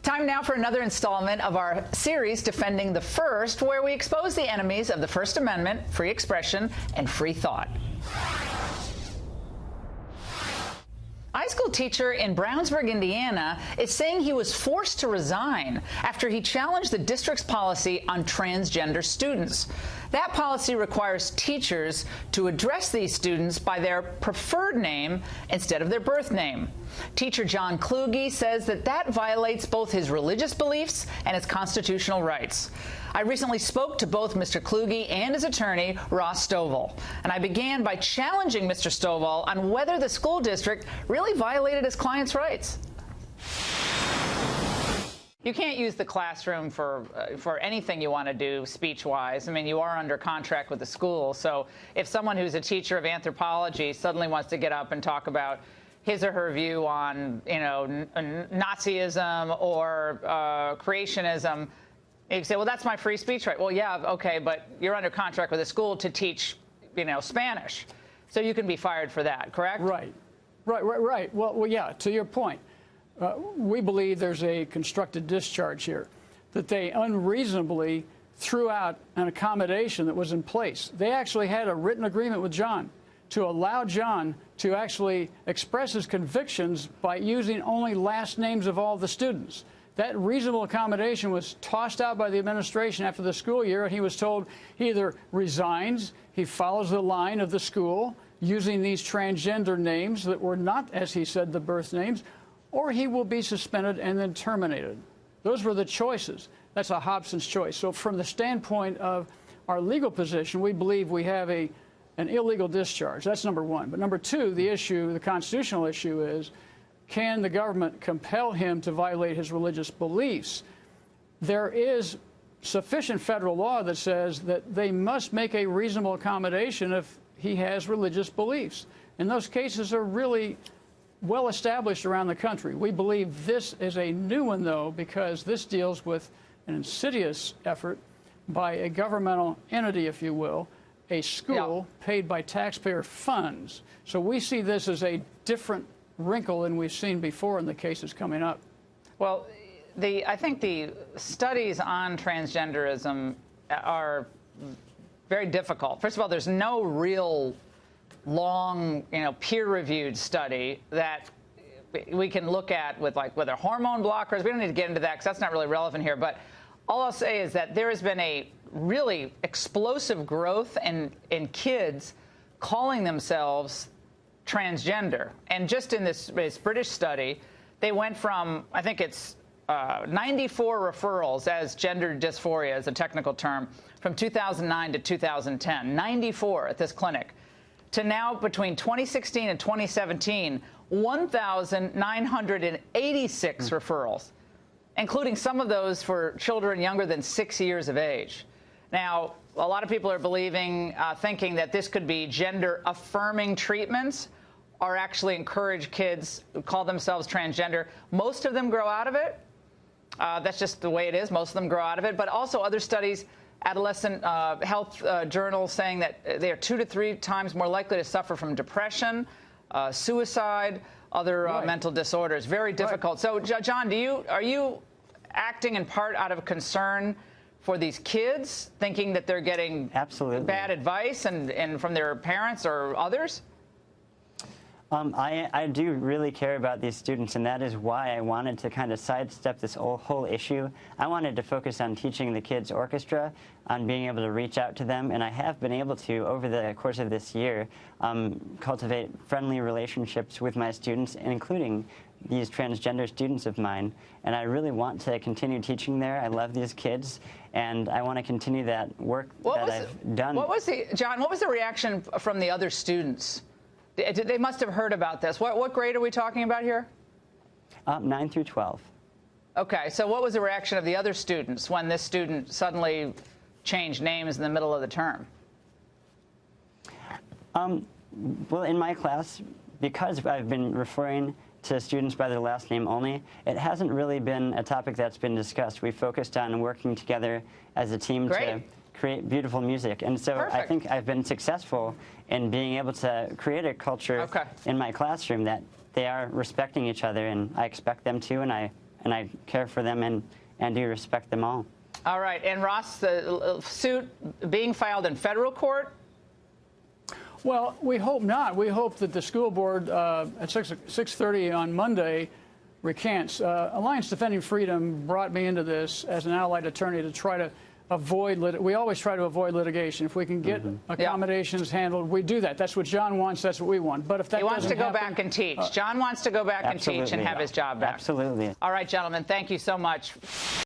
Time now for another installment of our series, Defending the First, where we expose the enemies of the First Amendment, free expression, and free thought. A high school teacher in Brownsburg, Indiana, is saying he was forced to resign after he challenged the district's policy on transgender students. That policy requires teachers to address these students by their preferred name instead of their birth name. Teacher John Kluge says that violates both his religious beliefs and his constitutional rights. I recently spoke to both Mr. Kluge and his attorney, Ross Stovall, and I began by challenging Mr. Stovall on whether the school district really violated his client's rights. You can't use the classroom for anything you want to do speech-wise. I mean, you are under contract with the school, so if someone who's a teacher of anthropology suddenly wants to get up and talk about his or her view on, Nazism or creationism, you say, well, that's my free speech right. Well, yeah, okay, but you're under contract with a school to teach, Spanish. So you can be fired for that, correct? Right. Well, yeah, to your point, we believe there's a constructed discharge here, that they unreasonably threw out an accommodation that was in place. They actually had a written agreement with John to allow John to actually express his convictions by using only last names of all the students. That reasonable accommodation was tossed out by the administration after the school year, and he was told he either resigns, he follows the line of the school using these transgender names that were not, as he said, the birth names, or he will be suspended and then terminated. Those were the choices. That's a Hobson's choice. So from the standpoint of our legal position, we believe we have an illegal discharge. That's number one. But number two, the constitutional issue is, can the government compel him to violate his religious beliefs? There is sufficient federal law that says that they must make a reasonable accommodation if he has religious beliefs. And those cases are really well established around the country. We believe this is a new one, though, because this deals with an insidious effort by a governmental entity, if you will, a school paid by taxpayer funds. So we see this as a different wrinkle than we've seen before in the cases coming up. Well, I think the studies on transgenderism are very difficult. First of all, there's no real long, peer-reviewed study that we can look at with, like, whether hormone blockers. We don't need to get into that because that's not really relevant here. But all I'll say is that there has been a really explosive growth in kids calling themselves transgender. And just in this British study, they went from, I think it's 94 referrals as gender dysphoria is a technical term, from 2009 to 2010, 94 at this clinic, to now between 2016 and 2017, 1,986 referrals, including some of those for children younger than 6 years of age. Now, a lot of people are thinking that this could be gender-affirming treatments or actually encourage kids who call themselves transgender. Most of them grow out of it. That's just the way it is. Most of them grow out of it. But also other studies, adolescent health journals saying that they are 2 to 3 times more likely to suffer from depression, suicide, other mental disorders. Very difficult. So, John, are you acting in part out of concern for these kids, thinking that they're getting bad advice and from their parents or others? I do really care about these students, and that is why I wanted to kind of sidestep this whole issue. I wanted to focus on teaching the kids orchestra, on being able to reach out to them, and I have been able to, over the course of this year, cultivate friendly relationships with my students, including these transgender students of mine. And I really want to continue teaching there. I love these kids, and I want to continue that work I've done. John, what was the reaction from the other students? They must have heard about this. What grade are we talking about here? 9 through 12. Okay, so what was the reaction of the other students when this student suddenly changed names in the middle of the term? Well, in my class, because I've been referring to students by their last name only, it hasn't really been a topic that's been discussed. We focused on working together as a team to create beautiful music. And so I think I've been successful in being able to create a culture in my classroom that they are respecting each other, and I expect them to, and I and I care for them and do respect them all. All right. And Ross, the suit being filed in federal court? Well, we hope not. We hope that the school board at 6:30 on Monday recants. Alliance Defending Freedom brought me into this as an allied attorney to try to avoid we always try to avoid litigation. If we can get accommodations handled, we do that. That's what John wants. That's what we want. But if that he wants to go happen, back and teach. John wants to go back and teach and have his job back. Absolutely. All right, gentlemen, thank you so much.